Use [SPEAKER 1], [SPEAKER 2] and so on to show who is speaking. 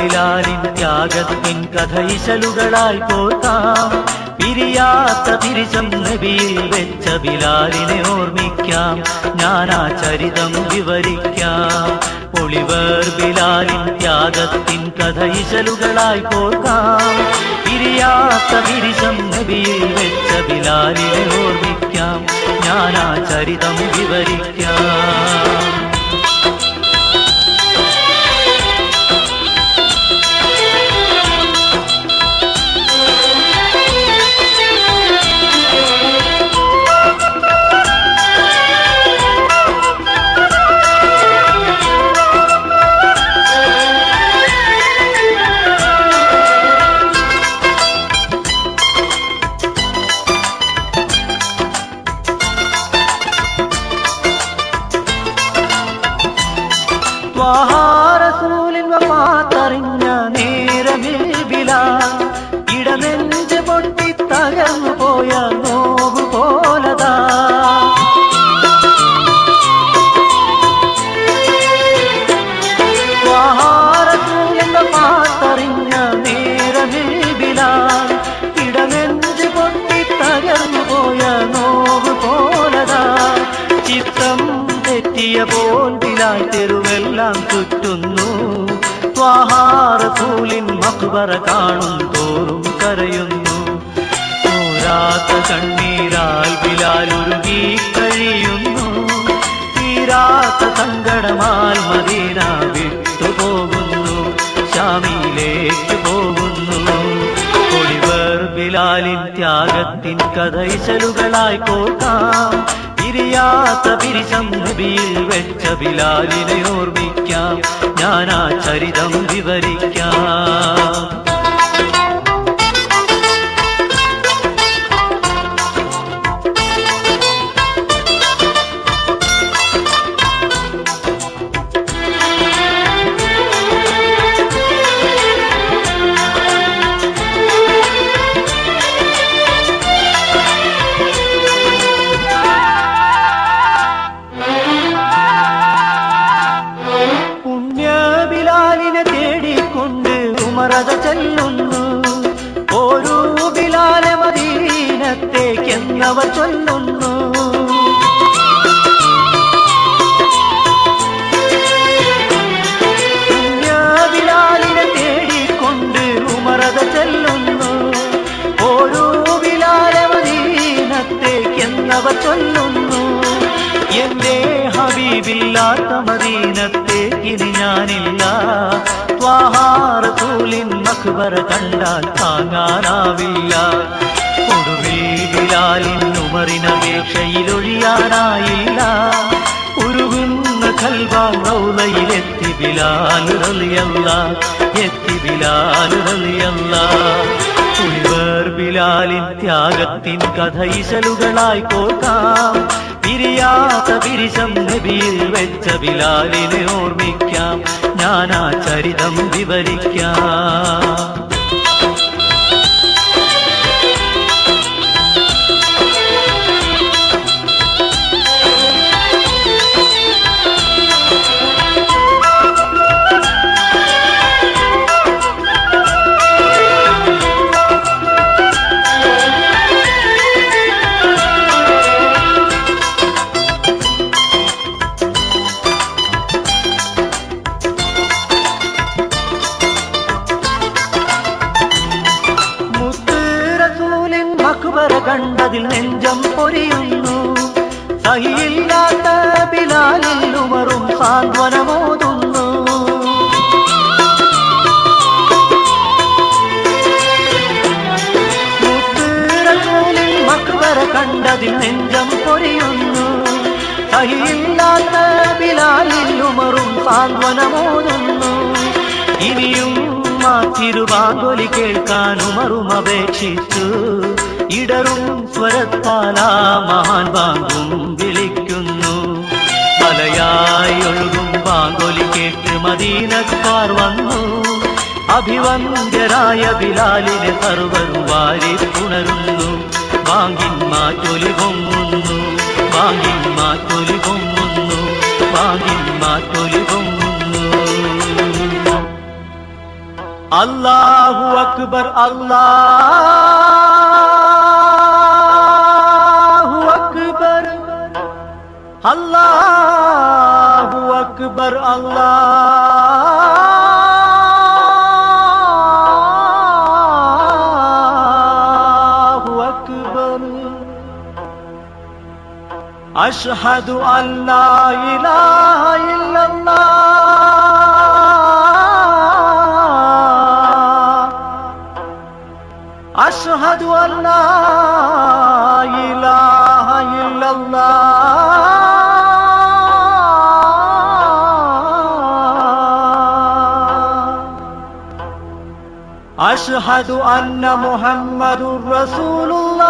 [SPEAKER 1] ബിലാലിൻ ത്യാഗത്തിൻ കഥ ഇശലുകളായി കോർക്കാം. പിരിയാത്ത തിരിശം നബിയിൽ വെച്ച ബിലാലിനെ ഓർമ്മിക്കാം. ഞാനാ ചരിതം വിവരിക്കാം. ഒളിവർ ബിലാലിൻ ത്യാഗത്തിൻ കഥ ഇശലുകളായി കോർക്കാം. പിരിയാത്ത തിരിശം നബിയിൽ വെച്ച ബിലാലിനെ ഓർമ്മിക്കാം. ഞാനാ ചരിതം വിവരിക്കാം. റസൂലിൻ വഫാത്തറിഞ്ഞ നേരമിൽ ബിലാൽ ഇടനെഞ്ച് പൊട്ടി തകർന്നു പോയ നോവു പോലതാ. റസൂലിൻ വഫാത്തറിഞ്ഞ നേരമിൽ ബിലാൽ ഇടനെഞ്ച് പൊട്ടി തകർന്നു പോയ നോവു പോലതാ. ചിത്തം തെറ്റിയ പോൽ ബിലാൽ തെരുവെല്ലാം ചുറ്റുന്നു. റസൂലിൻ മഖ്ബറ കാണും തോറും കരയുന്നു. തോരാത്ത കണ്ണീരാൽ ബിലാൽ ഉരുകി കഴിയുന്നു. തീരാത്ത സങ്കടമാൽ മദീന വിട്ടുപോകുന്നു. ശാമിലേക്ക് പോകുന്നു. ഒളിവർ ബിലാലിൻ ത്യാഗത്തിൻ കഥ ഇശലുകളായി കോർക്കാം. പിരിയാത്ത പിരിശം നബിയിൽ വെച്ച ബിലാലിനെ ഓർമ്മിക്കാം. ഞാനാ ചരിതം വിവരിക്കാം. ഉമറത ചൊല്ലുന്നു. ഓരോ ബിലാലെ മദീനത്തേക്കെന്നവർ ചൊല്ലുന്നു. ബിലാലിനെ തേടിക്കൊണ്ട് ഉമറത ചൊല്ലുന്നു. ഓരോ ബിലാലെ മദീനത്തേക്കെന്നവർ ചൊല്ലുന്നു. എന്റെ ഹബീബില്ലാത്ത മദീനത്തേക്കിനി ഞാനില്ല. റസൂലിൻ മഖ്ബറ കണ്ടാൽ താങ്ങാനാവില്ല. ഒടുവിൽ ബിലാലിൻ ഉമറിനപേക്ഷയിലൊഴിയാനായില്ല. ഉരുകുന്ന ഖൽബാൻ റൗളയിലെത്തി ബിലാൽ റളിയല്ലാഹ്. എത്തി ബിലാൽ റളിയല്ലാഹ്. ഉളിവർ ബിലാലിൻ ത്യാഗത്തിൻ കഥ ഇശലുകളായി കോർക്കാം. പിരിയാത്ത പിരിശം നബിയിൽ വെച്ച ബിലാലിനെ ഓർമ്മിക്കാം. ഞാനാ ചരിതം വിവരിക്കാം. മഖ്ബറ കണ്ടതിൽ നെഞ്ചം പൊരിയുന്നു. സഹിയില്ലാത്ത ബിലാലിൽ ഉമറും സാന്ത്വനമോതുന്നു. റസൂലിൻ മഖ്ബറ കണ്ടതിൽ നെഞ്ചം പൊരിയുന്നു. സഹിയില്ലാത്ത ബിലാലിൽ ഉമറും സാന്ത്വനമോതുന്നു. ഇനിയും തിരുവാങ്കൊലി കേൾക്കാൻ ഉമറും അപേക്ഷിച്ചു. ഇടറും സ്വരത്താലാ മഹാൻ ബാങ്കും വിളിക്കുന്നു. മലയായി ഒഴുകും ബാങ്കൊലി കേട്ട് മദീനക്കാർ വന്നു. അഭിവന്ദ്യരായ ബിലാലിനെ സർവരും വാരി പുണരുന്നു. ബാങ്കിൻ മാറ്റൊലി പൊങ്ങുന്നു. ബാങ്കിൻ മാറ്റൊലി പൊങ്ങുന്നു. ബാങ്കിൻ മാറ്റൊലി പൊങ്ങുന്നു. അല്ലാഹു അക്ബർ അല്ലാഹു അക്ബർ അല്ലാഹു അക്ബർ അല്ലാഹു അക്ബർ അഷ്ഹദു അൻ ലാ ഇലാഹ ഇല്ലല്ലാഹ് അഷ്ഹദു അൻ ലാ ഇലാഹ ഇല്ലല്ലാഹ്. അഷ്ഹദു അന്ന മുഹമ്മദുർ റസൂലുള്ളാഹ്